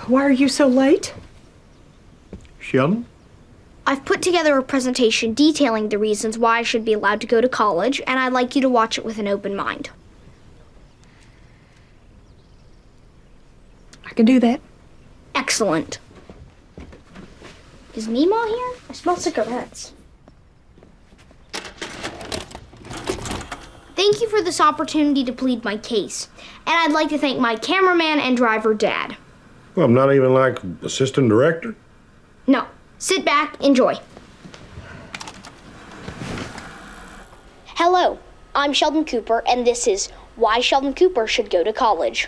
Why are you so late? Sheldon? I've put together a presentation detailing the reasons why I should be allowed to go to college, and I'd like you to watch it with an open mind. I can do that. Excellent. Is Meemaw here? I smell cigarettes. Thank you for this opportunity to plead my case, and I'd like to thank my cameraman and driver, Dad. Well, I'm not even like assistant director. No, sit back, enjoy. Hello, I'm Sheldon Cooper, and this is Why Sheldon Cooper Should Go to College.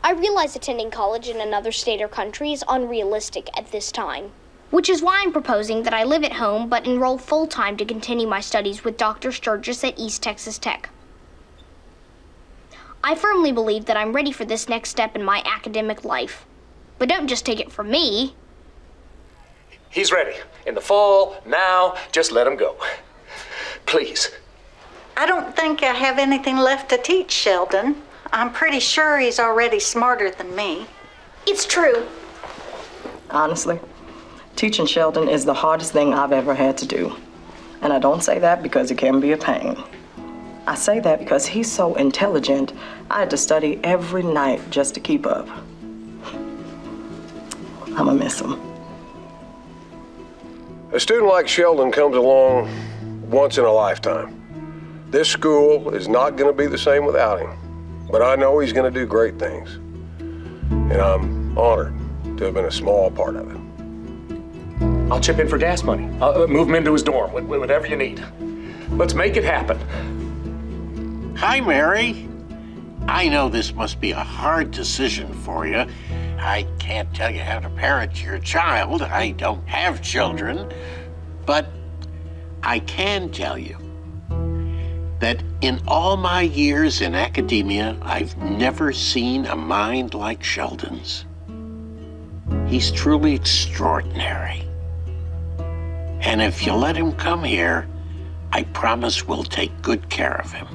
I realize attending college in another state or country is unrealistic at this time, which is why I'm proposing that I live at home but enroll full-time to continue my studies with Dr. Sturgis at East Texas Tech. I firmly believe that I'm ready for this next step in my academic life. But don't just take it from me. He's ready. In the fall, now, just let him go. Please. I don't think I have anything left to teach Sheldon. I'm pretty sure he's already smarter than me. It's true. Honestly, teaching Sheldon is the hardest thing I've ever had to do. And I don't say that because it can be a pain. I say that because he's so intelligent, I had to study every night just to keep up. I'ma miss him. A student like Sheldon comes along once in a lifetime. This school is not going to be the same without him, but I know he's going to do great things. And I'm honored to have been a small part of it. I'll chip in for gas money. I'll move him into his dorm, whatever you need. Let's make it happen. Hi, Mary. I know this must be a hard decision for you. I can't tell you how to parent your child. I don't have children. But I can tell you that in all my years in academia, I've never seen a mind like Sheldon's. He's truly extraordinary. And if you let him come here, I promise we'll take good care of him.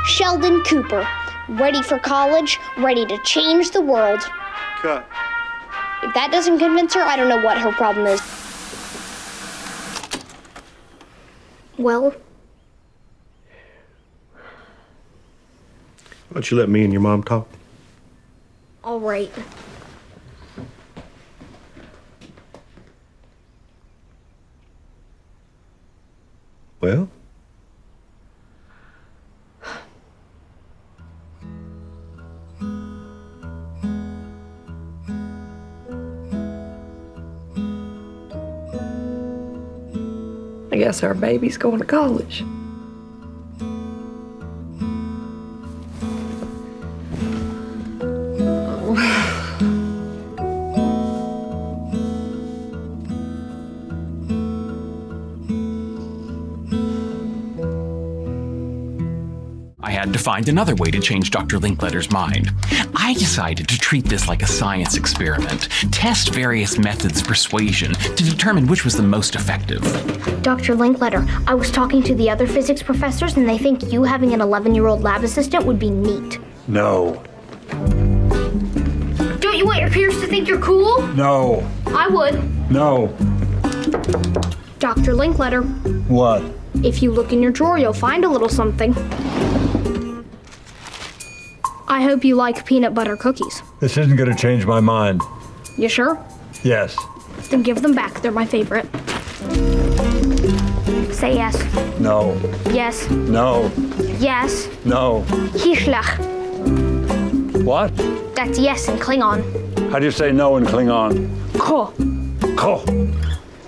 Sheldon Cooper, ready for college, ready to change the world. Cut. If that doesn't convince her, I don't know what her problem is. Well? Why don't you let me and your mom talk? All right. Well? I guess our baby's going to college. I had to find another way to change Dr. Linkletter's mind. I decided to treat this like a science experiment, test various methods of persuasion to determine which was the most effective. Dr. Linkletter, I was talking to the other physics professors, and they think you having an 11-year-old lab assistant would be neat. No. Don't you want your peers to think you're cool? No. I would. No. Dr. Linkletter, What? if you look in your drawer, you'll find a little something. I hope you like peanut butter cookies. This isn't going to change my mind. You sure? Yes. Then give them back. They're my favorite. Say yes. No. Yes. No. Yes. No. Hislach. What? That's yes in Klingon. How do you say no in Klingon? Ko. Ko.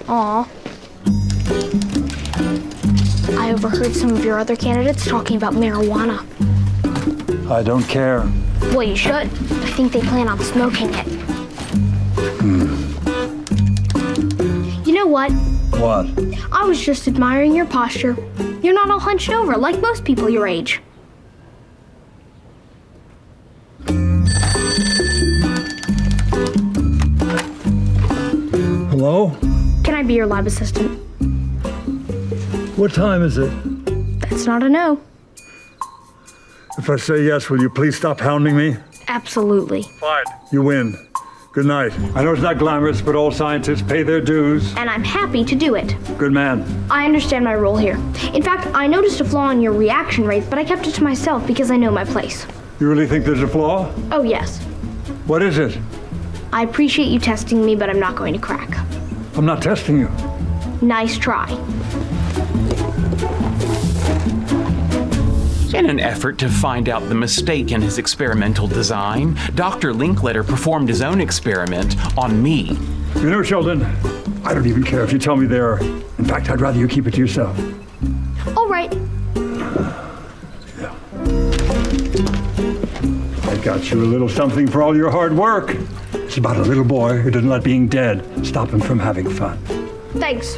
Aw. I overheard some of your other candidates talking about marijuana. I don't care. Well, you should. I think they plan on smoking it. You know what? What? I was just admiring your posture. You're not all hunched over like most people your age. Hello? Can I be your lab assistant? What time is it? That's not a no. If I say yes, will you please stop hounding me? Absolutely. Fine. You win. Good night. I know it's not glamorous, but all scientists pay their dues. And I'm happy to do it. Good man. I understand my role here. In fact, I noticed a flaw in your reaction rates, but I kept it to myself because I know my place. You really think there's a flaw? Oh, yes. What is it? I appreciate you testing me, but I'm not going to crack. I'm not testing you. Nice try. In an effort to find out the mistake in his experimental design, Dr. Linkletter performed his own experiment on me. You know, Sheldon, I don't even care if you tell me there. In fact, I'd rather you keep it to yourself. All right. Yeah. I got you a little something for all your hard work. It's about a little boy who didn't let being dead stop him from having fun. Thanks.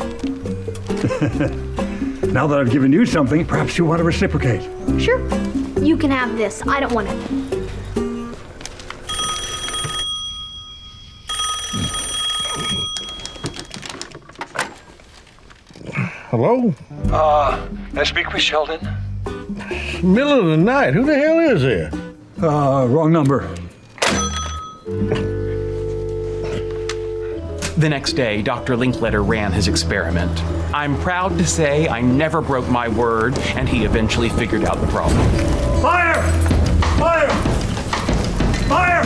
Now that I've given you something, perhaps you want to reciprocate. Sure. You can have this. I don't want it. Hello? May I speak with Sheldon? Middle of the night. Who the hell is there? Wrong number. The next day, Dr. Linkletter ran his experiment. I'm proud to say I never broke my word, and he eventually figured out the problem. Fire! Fire! Fire!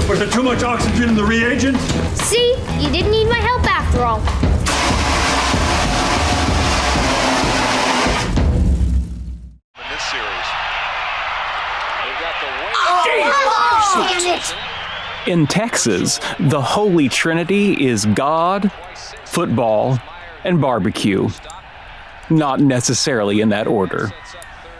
Was there too much oxygen in the reagents? See? You didn't need my help after all. In this series, they've got the weight. Oh, damn it! In Texas, the Holy Trinity is God, football, and barbecue. Not necessarily in that order.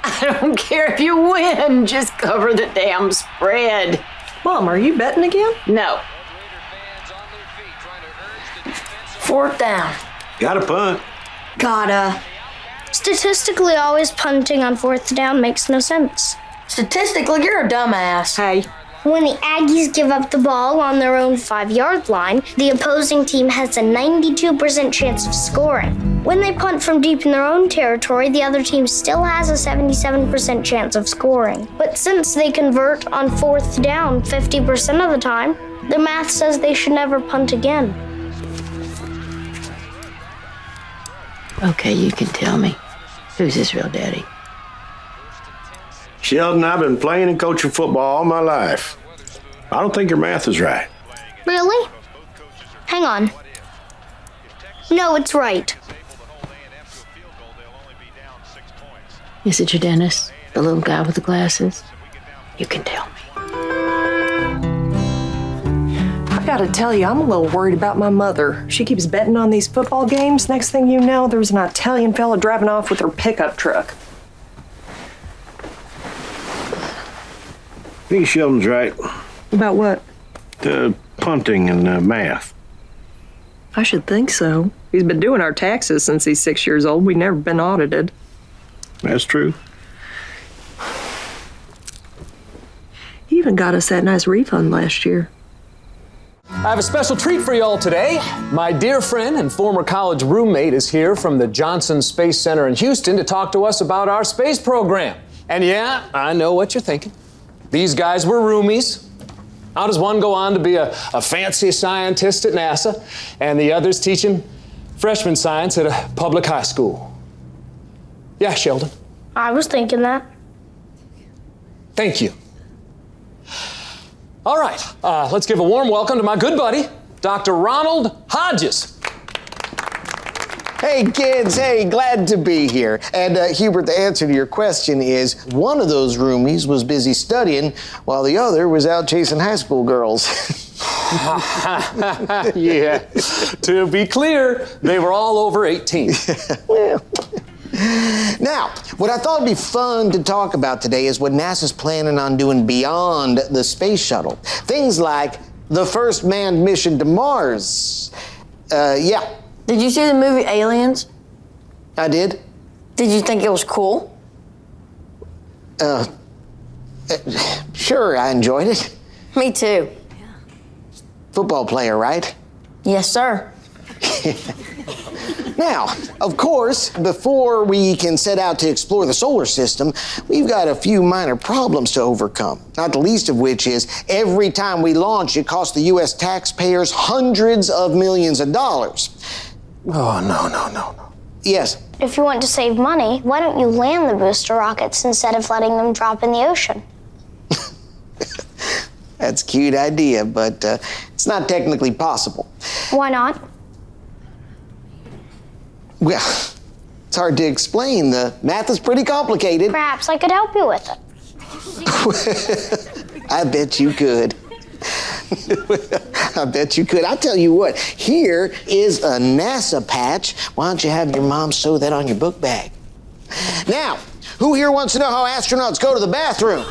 I don't care if you win, just cover the damn spread. Mom, are you betting again? No. 4th down. Got a punt. Gotta. Statistically, always punting on 4th down makes no sense. Statistically, you're a dumbass. Hey, When the Aggies give up the ball on their own 5-yard line, the opposing team has a 92% chance of scoring. When they punt from deep in their own territory, the other team still has a 77% chance of scoring. But since they convert on 4th down 50% of the time, the math says they should never punt again. Okay, you can tell me. Who's his real daddy? Sheldon, I've been playing and coaching football all my life. I don't think your math is right. Really? Hang on. No, it's right. Is it your dentist? The little guy with the glasses? You can tell me. I gotta tell you, I'm a little worried about my mother. She keeps betting on these football games. Next thing you know, there's an Italian fella driving off with her pickup truck. I think Sheldon's right. About what? The punting and math. I should think so. He's been doing our taxes since he's 6 years old. We've never been audited. That's true. He even got us that nice refund last year. I have a special treat for y'all today. My dear friend and former college roommate is here from the Johnson Space Center in Houston to talk to us about our space program. And yeah, I know what you're thinking. These guys were roomies. How does one go on to be a fancy scientist at NASA and the others teaching freshman science at a public high school? Yeah, Sheldon. I was thinking that. Thank you. All right, let's give a warm welcome to my good buddy, Dr. Ronald Hodges. Hey kids, hey, glad to be here. And Hubert, the answer to your question is one of those roomies was busy studying while the other was out chasing high school girls. Yeah, to be clear, they were all over 18. Well, now, what I thought would be fun to talk about today is what NASA's planning on doing beyond the space shuttle. Things like the first manned mission to Mars. Yeah. Did you see the movie Aliens? I did. Did you think it was cool? Sure, I enjoyed it. Me too. Football player, right? Yes, sir. Now, of course, before we can set out to explore the solar system, we've got a few minor problems to overcome. Not the least of which is every time we launch, it costs the U.S. taxpayers hundreds of millions of dollars. Oh, no. Yes? If you want to save money, why don't you land the booster rockets instead of letting them drop in the ocean? That's a cute idea, but it's not technically possible. Why not? Well, it's hard to explain. The math is pretty complicated. Perhaps I could help you with it. I bet you could. I bet you could. I'll tell you what, here is a NASA patch. Why don't you have your mom sew that on your book bag? Now, who here wants to know how astronauts go to the bathroom?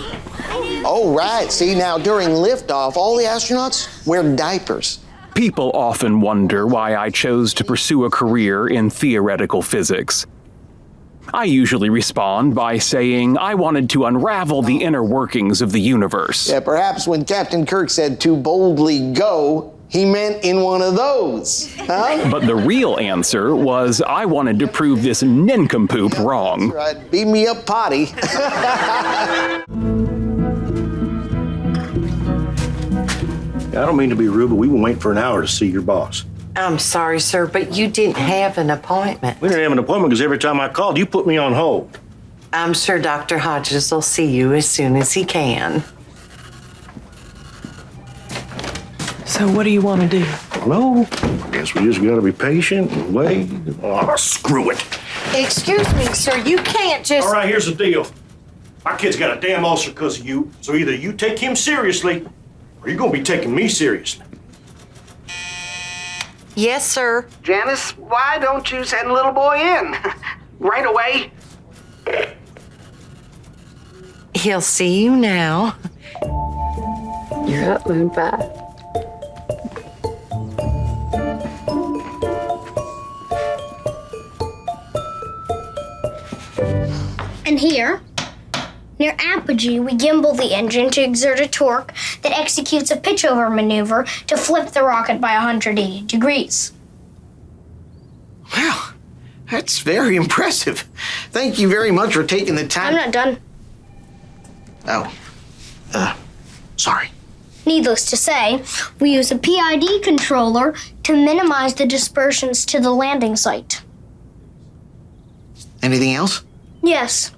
Oh, right. See, now during liftoff, all the astronauts wear diapers. People often wonder why I chose to pursue a career in theoretical physics. I usually respond by saying I wanted to unravel the inner workings of the universe. Yeah, perhaps when Captain Kirk said to boldly go, he meant in one of those, huh? But the real answer was I wanted to prove this nincompoop wrong. That's right. Beat me up, potty. I don't mean to be rude, but we've been waiting for an hour to see your boss. I'm sorry, sir, but you didn't have an appointment. We didn't have an appointment because every time I called, you put me on hold. I'm sure Dr. Hodges will see you as soon as he can. So what do you want to do? No, I guess we just gotta be patient and wait. Oh, screw it. Excuse me, sir, you can't just... All right, here's the deal. My kid's got a damn ulcer because of you, so either you take him seriously or you're gonna be taking me seriously. Yes, sir. Janice, why don't you send little boy in? Right away. He'll see you now. You're up, Moon Pie. And here, near apogee, we gimbal the engine to exert a torque that executes a pitch-over maneuver to flip the rocket by 180 degrees. Wow, that's very impressive. Thank you very much for taking the time. I'm not done. Oh, sorry. Needless to say, we use a PID controller to minimize the dispersions to the landing site. Anything else? Yes.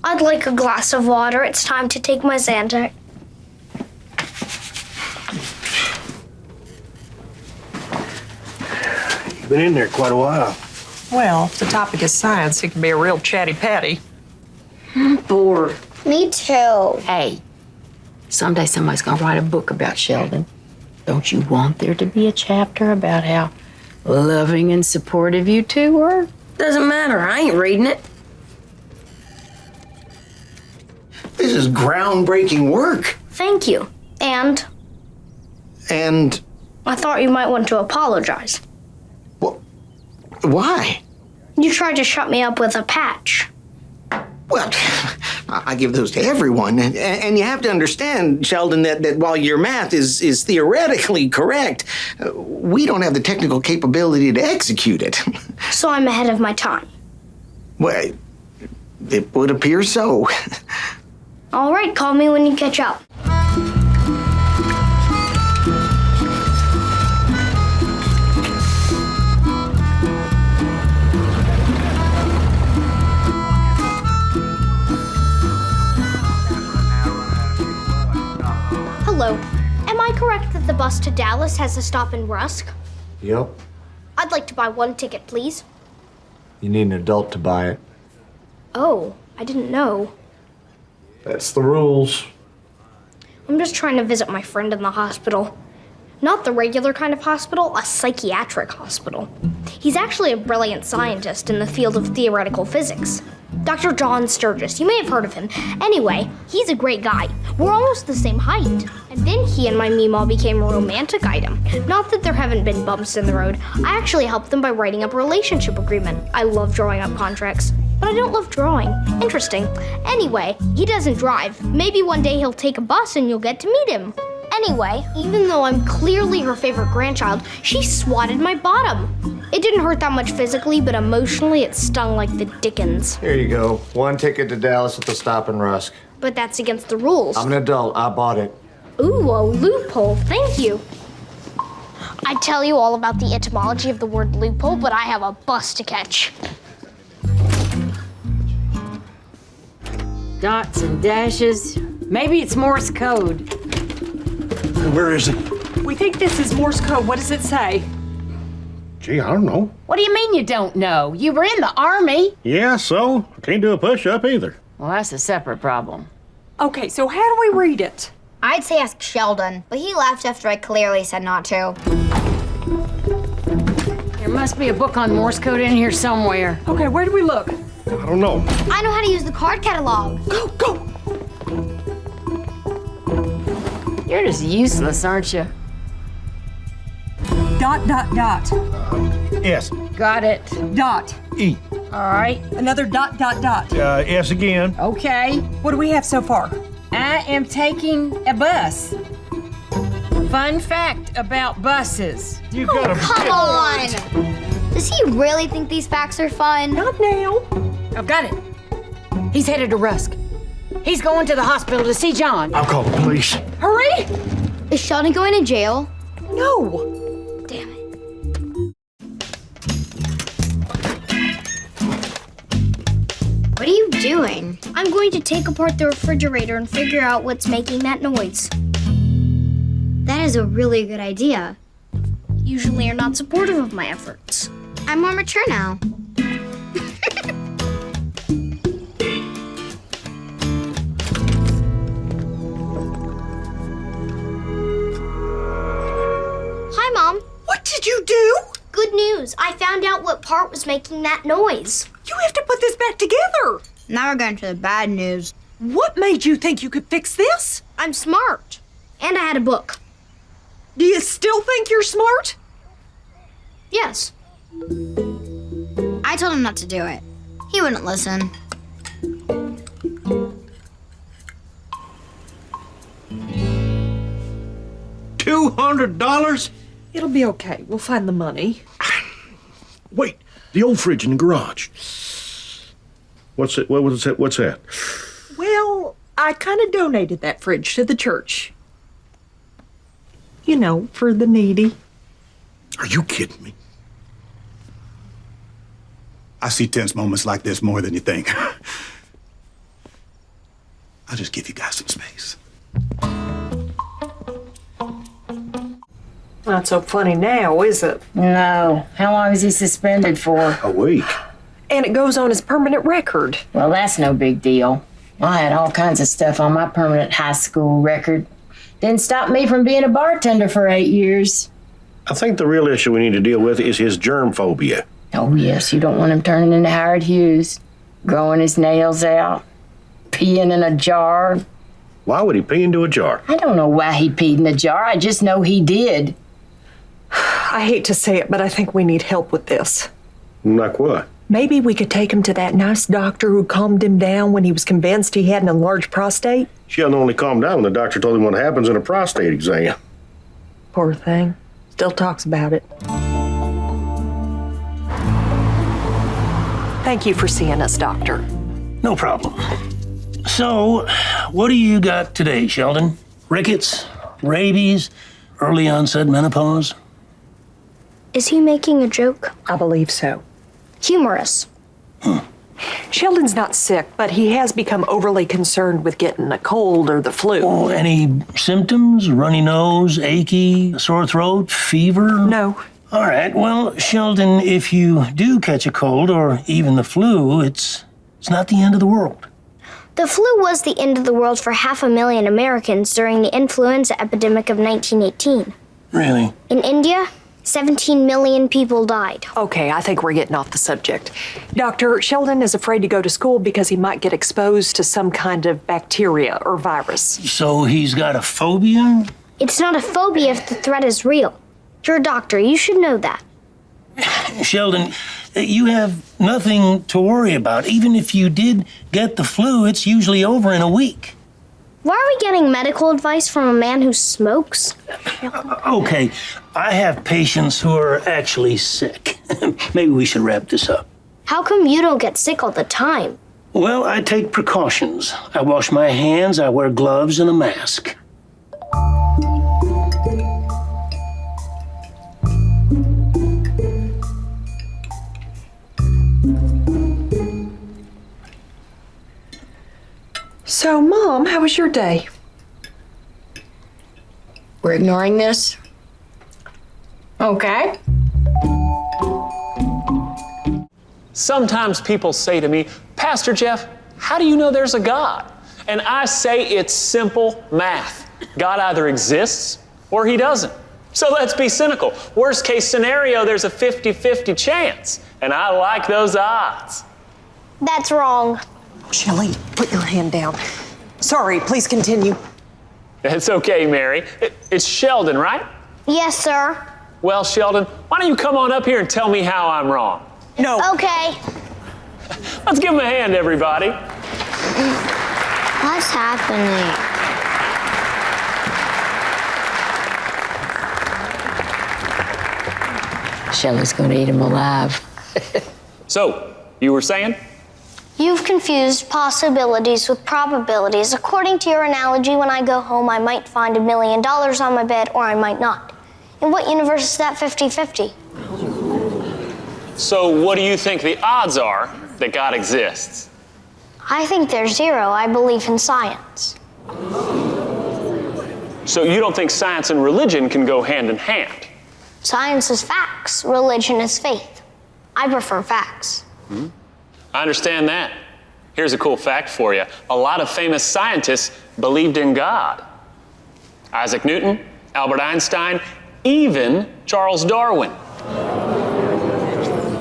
I'd like a glass of water. It's time to take my Xanax. You've been in there quite a while. Well, if the topic is science, it can be a real chatty patty. I'm bored. Me too. Hey, someday somebody's gonna write a book about Sheldon. Don't you want there to be a chapter about how loving and supportive you two were? Doesn't matter. I ain't reading it. This is groundbreaking work. Thank you. And And I thought you might want to apologize. why? You tried to shut me up with a patch. Well, I give those to everyone. And you have to understand, Sheldon, that while your math is theoretically correct, we don't have the technical capability to execute it. So I'm ahead of my time. Well, it would appear so. All right, call me when you catch up. Hello. Am I correct that the bus to Dallas has a stop in Rusk? Yep. I'd like to buy one ticket, please. You need an adult to buy it. Oh, I didn't know. That's the rules. I'm just trying to visit my friend in the hospital. Not the regular kind of hospital, a psychiatric hospital. He's actually a brilliant scientist in the field of theoretical physics. Dr. John Sturgis, you may have heard of him. Anyway, he's a great guy. We're almost the same height. And then he and my Meemaw became a romantic item. Not that there haven't been bumps in the road. I actually helped them by writing up a relationship agreement. I love drawing up contracts. But I don't love drawing. Interesting. Anyway, he doesn't drive. Maybe one day he'll take a bus and you'll get to meet him. Anyway, even though I'm clearly her favorite grandchild, she swatted my bottom. It didn't hurt that much physically, but emotionally it stung like the dickens. Here you go. 1 ticket to Dallas at the Stop and Rusk. But that's against the rules. I'm an adult. I bought it. Ooh, a loophole. Thank you. I'd tell you all about the etymology of the word loophole, but I have a bus to catch. Dots and dashes. Maybe it's Morse code. Where is it? We think this is Morse code. What does it say? Gee, I don't know. What do you mean you don't know? You were in the Army. Yeah, so? I can't do a push-up either. Well, that's a separate problem. Okay, so how do we read it? I'd say ask Sheldon, but he left after I clearly said not to. There must be a book on Morse code in here somewhere. Okay, where do we look? I don't know. I know how to use the card catalog. Go, go! You're just useless, aren't you? Dot, dot, dot. S. Got it. Dot. E. All right. Another dot, dot, dot. S again. Okay. What do we have so far? I am taking a bus. Fun fact about buses. You gotta Come on! Does he really think these facts are fun? Not now. I've got it. He's headed to Rusk. He's going to the hospital to see John. I'll call the police. Hurry! Is Sheldon going to jail? No. Damn it. What are you doing? I'm going to take apart the refrigerator and figure out what's making that noise. That is a really good idea. Usually you're not supportive of my efforts. I'm more mature now. Hi, Mom. What did you do? Good news. I found out what part was making that noise. You have to put this back together. Now we're going to the bad news. What made you think you could fix this? I'm smart. And I had a book. Do you still think you're smart? Yes. I told him not to do it. He wouldn't listen. $200? It'll be okay. We'll find the money. Wait, the old fridge in the garage. What's it? What's that? Well, I kind of donated that fridge to the church. You know, for the needy. Are you kidding me? I see tense moments like this more than you think. I'll just give you guys some space. Not so funny now, is it? No. How long is he suspended for? A week. And it goes on his permanent record. Well, that's no big deal. I had all kinds of stuff on my permanent high school record. Didn't stop me from being a bartender for 8 years. I think the real issue we need to deal with is his germ phobia. Oh, yes, you don't want him turning into Howard Hughes, growing his nails out, peeing in a jar. Why would he pee into a jar? I don't know why he peed in a jar. I just know he did. I hate to say it, but I think we need help with this. Like what? Maybe we could take him to that nice doctor who calmed him down when he was convinced he had an enlarged prostate. Sheldon only calmed down when the doctor told him what happens in a prostate exam. Poor thing. Still talks about it. Thank you for seeing us, Doctor. No problem. So, what do you got today, Sheldon? Rickets? Rabies? Early onset menopause? Is he making a joke? I believe so. Humorous. Sheldon's not sick, but he has become overly concerned with getting a cold or the flu. Oh, any symptoms? Runny nose, achy, sore throat, fever? No. All right, well, Sheldon, if you do catch a cold or even the flu, it's not the end of the world. The flu was the end of the world for 500,000 Americans during the influenza epidemic of 1918. Really? In India, 17 million people died. Okay, I think we're getting off the subject. Doctor, Sheldon is afraid to go to school because he might get exposed to some kind of bacteria or virus. So he's got a phobia? It's not a phobia if the threat is real. You're a doctor, you should know that. Sheldon, you have nothing to worry about. Even if you did get the flu, it's usually over in a week. Why are we getting medical advice from a man who smokes? Okay, I have patients who are actually sick. Maybe we should wrap this up. How come you don't get sick all the time? Well, I take precautions. I wash my hands, I wear gloves and a mask. So, Mom, how was your day? We're ignoring this? Okay. Sometimes people say to me, Pastor Jeff, how do you know there's a God? And I say it's simple math. God either exists or he doesn't. So let's be cynical. Worst case scenario, there's a 50-50 chance. And I like those odds. That's wrong. Shelley, put your hand down. Sorry, please continue. It's okay, Mary. It's Sheldon, right? Yes, sir. Well, Sheldon, why don't you come on up here and tell me how I'm wrong? No. Okay. Let's give him a hand, everybody. What's happening? Shelley's going to eat him alive. So, you were saying? You've confused possibilities with probabilities. According to your analogy, when I go home, I might find $1 million on my bed, or I might not. In what universe is that 50-50? So, what do you think the odds are that God exists? I think they're zero. I believe in science. So, you don't think science and religion can go hand in hand? Science is facts. Religion is faith. I prefer facts. I understand that. Here's a cool fact for you. A lot of famous scientists believed in God. Isaac Newton, Albert Einstein, even Charles Darwin.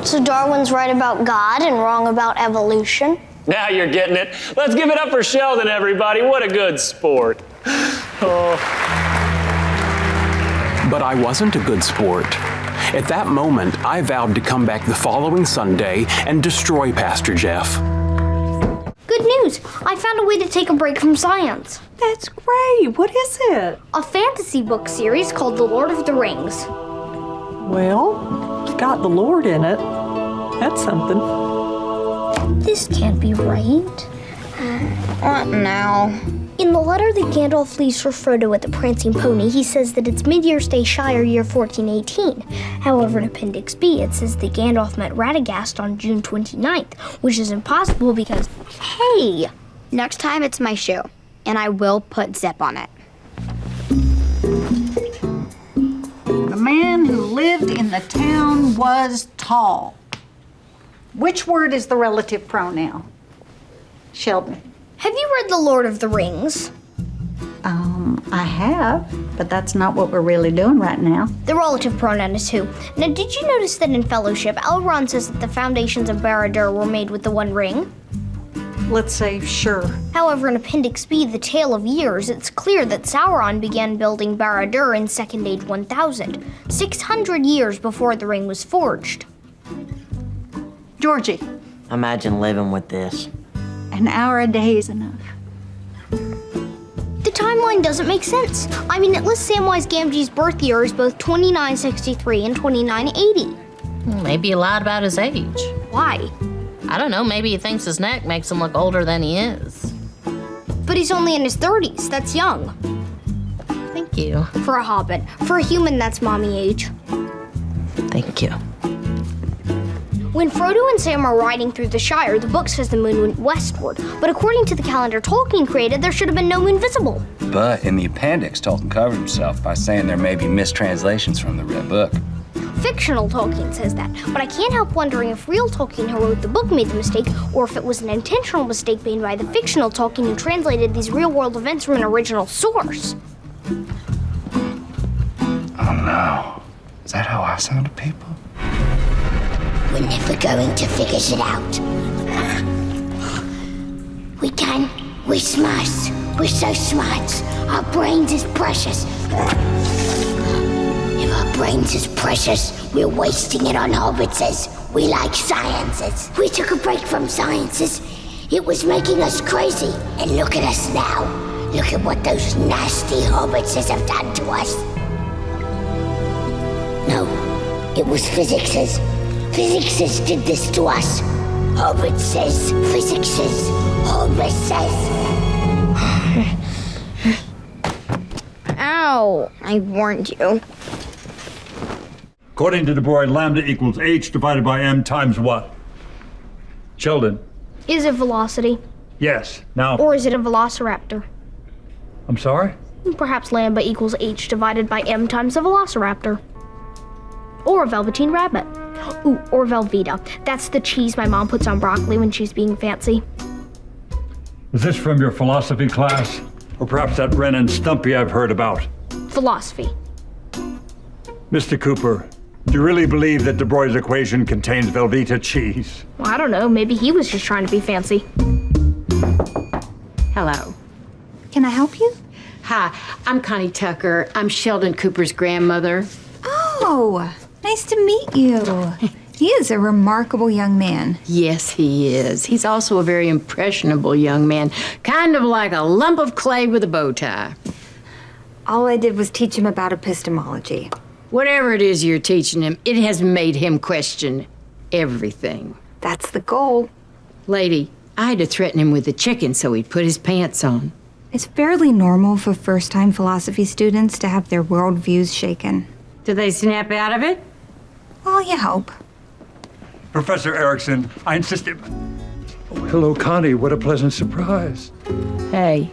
So Darwin's right about God and wrong about evolution? Now you're getting it. Let's give it up for Sheldon, everybody. What a good sport. Oh. But I wasn't a good sport. At that moment, I vowed to come back the following Sunday and destroy Pastor Jeff. Good news! I found a way to take a break from science. That's great. What is it? A fantasy book series called The Lord of the Rings. Well, it's got the Lord in it. That's something. This can't be right. What now? In the letter that Gandalf leaves for Frodo with the prancing pony, he says that it's Mid-Year's Day Shire year 1418. However, in Appendix B, it says that Gandalf met Radagast on June 29th, which is impossible because... Hey! Next time it's my shoe, and I will put Zip on it. The man who lived in the town was tall. Which word is the relative pronoun? Sheldon. Have you read The Lord of the Rings? I have, but that's not what we're really doing right now. The relative pronoun is who. Now, did you notice that in Fellowship, Elrond says that the foundations of Barad-dûr were made with the One Ring? Let's say sure. However, in Appendix B, The Tale of Years, it's clear that Sauron began building Barad-dûr in Second Age 1000, 600 years before the ring was forged. Georgie. Imagine living with this. An hour a day is enough. The timeline doesn't make sense. I mean, it lists Samwise Gamgee's birth year as both 2963 and 2980. Maybe he lied about his age. Why? I don't know, maybe he thinks his neck makes him look older than he is. But he's only in his 30s. That's young. Thank you. For a hobbit. For a human, that's mommy age. Thank you. When Frodo and Sam are riding through the Shire, the book says the moon went westward. But according to the calendar Tolkien created, there should have been no moon visible. But in the appendix, Tolkien covered himself by saying there may be mistranslations from the Red Book. Fictional Tolkien says that, but I can't help wondering if real Tolkien who wrote the book made the mistake, or if it was an intentional mistake made by the fictional Tolkien who translated these real-world events from an original source. Oh no. Is that how I sound to people? We're never going to figure it out. We can. We're smart. We're so smart. Our brains is precious. If our brains is precious, we're wasting it on hobbitses. We like sciences. We took a break from sciences. It was making us crazy. And look at us now. Look at what those nasty hobbitses have done to us. No, it was physicses. Physicses did this to us. Hobbitses, physicses, hobbitses. Ow, I warned you. According to De Broglie, lambda equals h divided by m times what? Sheldon. Is it velocity? Yes. Now, Or is it a velociraptor? I'm sorry? Perhaps lambda equals h divided by m times a velociraptor. Or a velveteen rabbit. Ooh, or Velveeta. That's the cheese my mom puts on broccoli when she's being fancy. Was this from your philosophy class? Or perhaps that Ren and Stumpy I've heard about? Philosophy. Mr. Cooper, do you really believe that De Broglie's equation contains Velveeta cheese? Well, I don't know. Maybe he was just trying to be fancy. Hello. Can I help you? Hi, I'm Connie Tucker. I'm Sheldon Cooper's grandmother. Oh, nice to meet you. He is a remarkable young man. Yes, he is. He's also a very impressionable young man, kind of like a lump of clay with a bow tie. All I did was teach him about epistemology. Whatever it is you're teaching him, it has made him question everything. That's the goal. Lady, I had to threaten him with a chicken so he'd put his pants on. It's fairly normal for first-time philosophy students to have their worldviews shaken. Do they snap out of it? Well, you hope. Professor Erickson, I insisted. Oh, hello, Connie. What a pleasant surprise. Hey.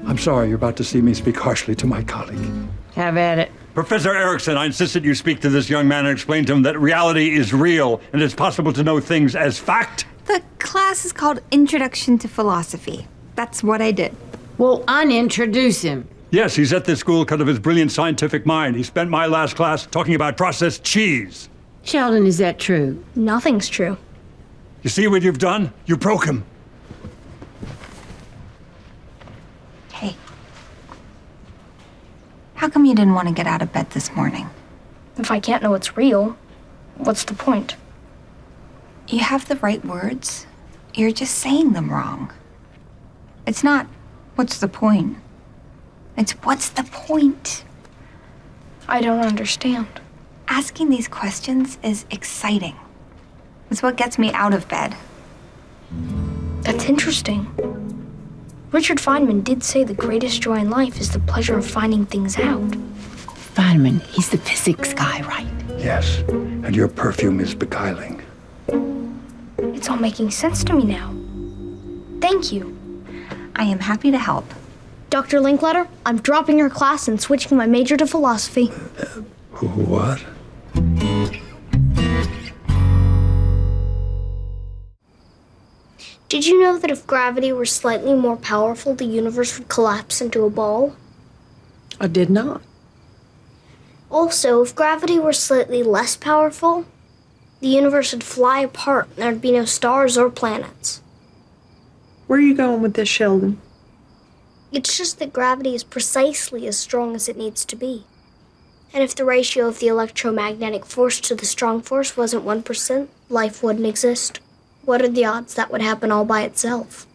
I'm sorry, you're about to see me speak harshly to my colleague. Have at it. Professor Erickson, I insisted you speak to this young man and explain to him that reality is real and it's possible to know things as fact. The class is called Introduction to Philosophy. That's what I did. Well, unintroduce him. Yes, he's at this school because of his brilliant scientific mind. He spent my last class talking about processed cheese. Sheldon, is that true? Nothing's true. You see what you've done? You broke him. Hey. How come you didn't want to get out of bed this morning? If I can't know it's real, what's the point? You have the right words. You're just saying them wrong. It's not, what's the point? It's, what's the point? I don't understand. Asking these questions is exciting. It's what gets me out of bed. That's interesting. Richard Feynman did say the greatest joy in life is the pleasure of finding things out. Feynman, he's the physics guy, right? Yes, and your perfume is beguiling. It's all making sense to me now. Thank you. I am happy to help. Dr. Linkletter, I'm dropping your class and switching my major to philosophy. What? Did you know that if gravity were slightly more powerful, the universe would collapse into a ball? I did not. Also, if gravity were slightly less powerful, the universe would fly apart and there'd be no stars or planets. Where are you going with this, Sheldon? It's just that gravity is precisely as strong as it needs to be. And if the ratio of the electromagnetic force to the strong force wasn't 1%, life wouldn't exist. What are the odds that would happen all by itself?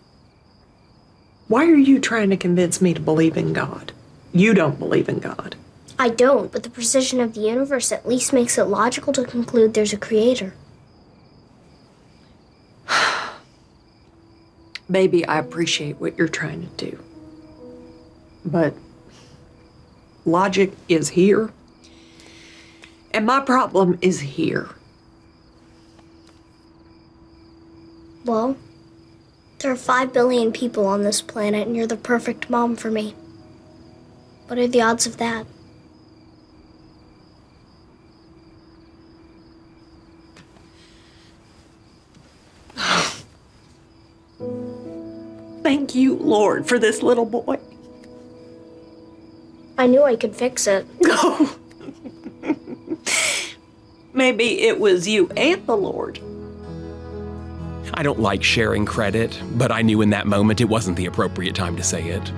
Why are you trying to convince me to believe in God? You don't believe in God. I don't, but the precision of the universe at least makes it logical to conclude there's a creator. Baby, I appreciate what you're trying to do. But logic is here. And my problem is here. Well, there are 5 billion people on this planet, and you're the perfect mom for me. What are the odds of that? Thank you, Lord, for this little boy. I knew I could fix it. Maybe it was you and the Lord. I don't like sharing credit, but I knew in that moment it wasn't the appropriate time to say it.